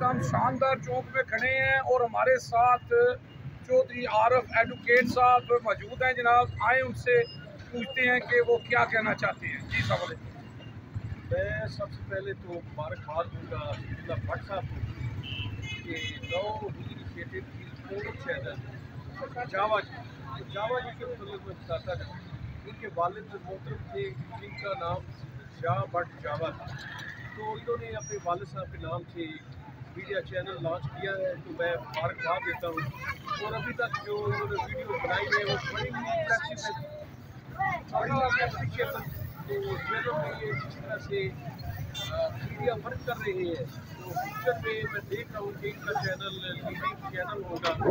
وقت ہم شاندار چوک میں کھڑے ہیں اور ہمارے ساتھ چودھری عارف ایڈووکیٹ صاحب موجود ہیں. جناب آئیں ان سے پوچھتے ہیں کہ وہ کیا کہنا چاہتے ہیں. جی صاحب علیکم. میں سب سے پہلے تو مبارکباد دوں گا بٹ صاحب کو کہ نو انیشیٹو کی فورتھ چینل جاوا جی کے متعلق میں بتاتا تھا. ان کے والد محترم تھے جن کا نام شاہ بٹ جاوا تھا. تو انہوں نے اپنے والد صاحب کے نام سے میڈیا چینل لانچ کیا ہے. تو میں مبارکباد دیتا ہوں. اور ابھی تک جو انہوں نے ویڈیو بنائی ہے وہ بڑی ہی امپریسو ہے, بڑی اپریشیبل. تو جہلم میں یہ جس طرح سے میڈیا ورک کر رہے ہیں تو فیوچر میں میں دیکھ رہا ہوں کہ ان کا چینل لیڈنگ چینل ہوگا. تو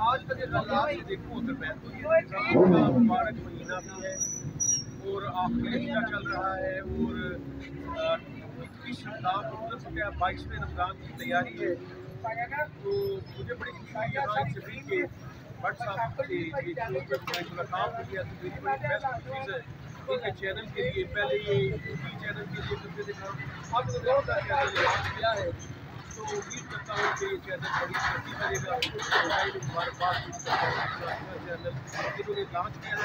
آج کا جو حالات سے دیکھوں اگر میں تو یہ رمضان کا مبارک مہینہ بھی ہے اور آخری کا چل رہا ہے اور 21 رمضان کو گزر چکا ہے, 22ویں رمضان کی تیاری ہے. تو مجھے بڑی خوشی ہے یہاں ان سے مل کے بٹ صاحب سے ملاقات ہوئی ہے. تو میری بڑی بیسٹ چیز ہے ان کے چینل کے لیے. پہلے یہ یوٹیوب چینل کے لیے کرتے تھے کام, اب انہوں نے چینل لانچ کیا ہے. تو امید کرتا ہوں کہ یہ چینل بڑی ترقی کرے گا. مبارکباد چینل انہوں نے لانچ کیا ہے.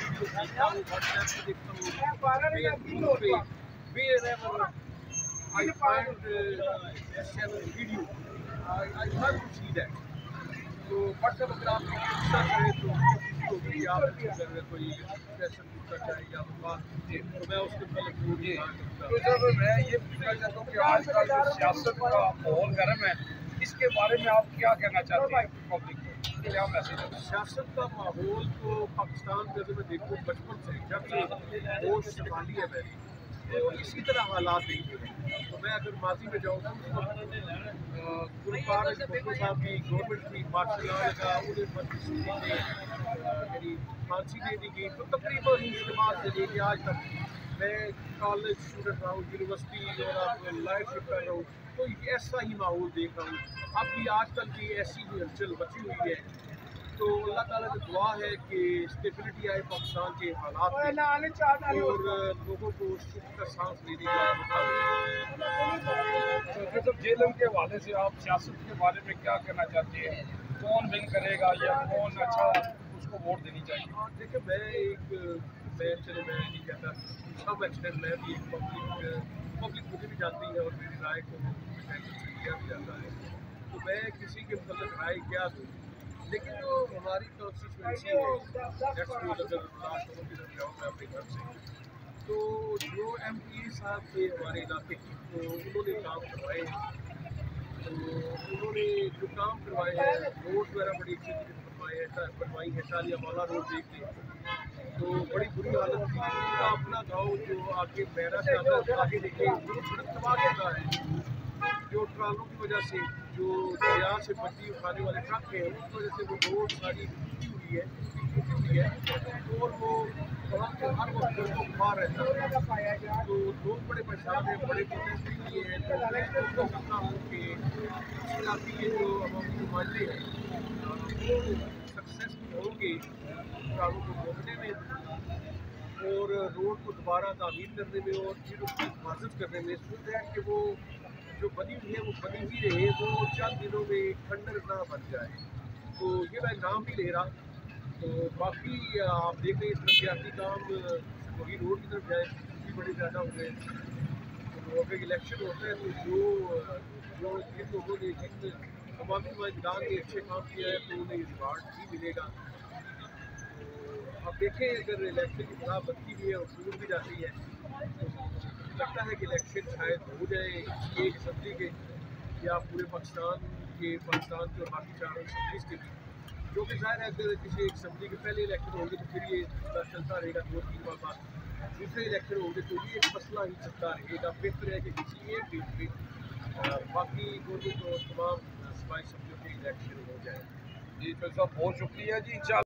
ویڈیو دیکھتا ہوں, واٹس ایپ پہ دیکھتا ہوں, فیس بک پہ I find this channel video. I love to see that. تو واٹس ایپ اگر آپ پوچھنا چاہیں تو خوشی ہوگی کہ آپ اگر کوئی سیشن پوچھنا چاہیں یا بات کیجیے تو میں اس کے متعلق تو سر میں یہ پوچھنا چاہتا ہوں کہ آج کل جو سیاست کا ماحول گرم ہے اس کے بارے میں آپ کیا کہنا چاہتے ہیں پبلک کو, کیا میسیج ہے؟ سیاست کا ماحول تو پاکستان میں اگر میں دیکھوں بچپن سے جب سے ہوش سنبھالی ہے میں نے تو اسی طرح حالات دیکھے ہیں. تو میں اگر ماضی میں جاؤں گا گلوکار صاحب کی گورنمنٹ کی ماشاء لگا, انہیں منصوبی نے یعنی پھانسی دے دی گئی. تو تقریباً اس کے بعد سے لے کے آج تک میں کالج اسٹوڈنٹ رہا ہوں, یونیورسٹی اور اب لائف شپ کر رہا ہوں. تو ایسا ہی ماحول دیکھ رہا ہوں. اب بھی آج کل کی ایسی بھی ہلچل بچی ہوئی ہے. تو اللہ تعالیٰ سے دعا ہے کہ اسٹیبلٹی آئے پاکستان کے حالات میں اور لوگوں کو سکھ کا سانس لینے کا موقع ملے. جہلم کے حوالے سے آپ سیاست کے بارے میں کیا کہنا چاہتے ہیں؟ کون ون کرے گا یا کون اچھا اس کو ووٹ دینی چاہیے؟ دیکھیں میں نہیں کہتا سب ایکسیڈنٹ میں بھی ایک پبلک مجھے بھی جانتی ہے اور میری رائے کو دیا بھی جاتا ہے. تو میں کسی کے متعلق رائے کیا دوں, لیکن جو ہماری کانسٹیچوئنسی ہے اگر لاسٹ کی طرف جاؤں میں اپنے گھر سے, تو جو ایم پی صاحب تھے ہمارے علاقے کی تو انہوں نے کام کروائے ہیں. تو انہوں نے جو کام کروائے ہیں روڈ وغیرہ بڑی اچھی طریقے بنوائی ہے. ٹالیاں والا روڈ دیکھ لیں تو بڑی بری حالت تھی. ان کا اپنا گاؤں جو آگے میرا سے آگے دیکھیں وہ سڑک تباہ کرتا ہے. جو ٹرالوں کی وجہ سے جو دریا سے بچی اٹھانے والے ٹرک ہیں ان کی وجہ سے وہ روڈ ساری ٹوٹی ہوئی ہے اور وہ وہاں سے ہر وقت کو باہر رہتا ہے. تو لوگ بڑے پریشان ہیں, بڑے پروٹیسٹ بھی کیے ہیں. تو میں تو سمجھتا ہوں کہ اس علاقے کے جو عوامی نمائندے ہیں وہ سکسیسفل ہوں گے ٹرالوں کو روکنے میں اور روڈ کو دوبارہ تعمیر کرنے میں اور پھر اس کی حفاظت کرنے میں. سو دیٹ کہ وہ جو بنی ہوئی ہے وہ بنی ہوئی رہے, وہ چند دنوں میں کھنڈر نہ بن جائے. تو یہ میں نام بھی لے رہا. تو باقی آپ دیکھ رہے ہیں ترقیاتی کام وہی روڈ کی طرف جائے بھی بڑے زیادہ ہو گئے. تو اگر الیکشن ہوتا ہے تو جو جن لوگوں نے جن عوامی نمائندگان نے اچھے کام کیا ہے تو انہیں ریوارڈ بھی ملے گا. تو اب دیکھیں اگر الیکشن کی خلاف بندی بھی ہے اور دور بھی جاتی ہے تو لگتا ہے کہ الیکشن شاید ہو جائے ایک اسمبلی کے یا پورے پاکستان کے اور باقی چاروں اسمبلیز کے بھی, جو کہ ظاہر ہے اگر کسی ایک اسمبلی کے پہلے الیکشن ہوں گے تو پھر یہ چلتا رہے گا 2-3 بار بعد. دوسرے الیکشن ہوں گے تو یہ ایک مسئلہ ہی چلتا رہے گا. بہتر ہے کہ کسی ایک ڈیٹ پہ باقی گورنمنٹ اور تمام صوبائی اسمبلیوں کے الیکشن ہو جائے. جی تو صاحب بہت شکریہ جی.